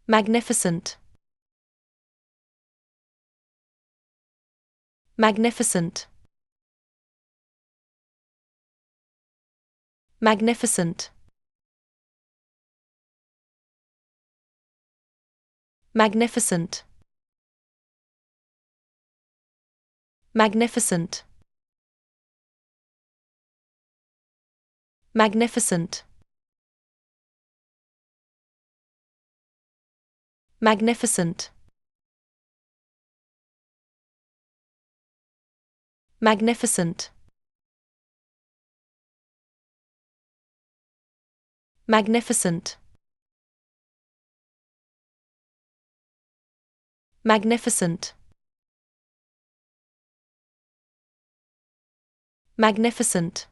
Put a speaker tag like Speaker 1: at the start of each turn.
Speaker 1: magnificent, magnificent, magnificent, magnificent, magnificent, magnificent, magnificent, magnificent, magnificent, magnificent, magnificent,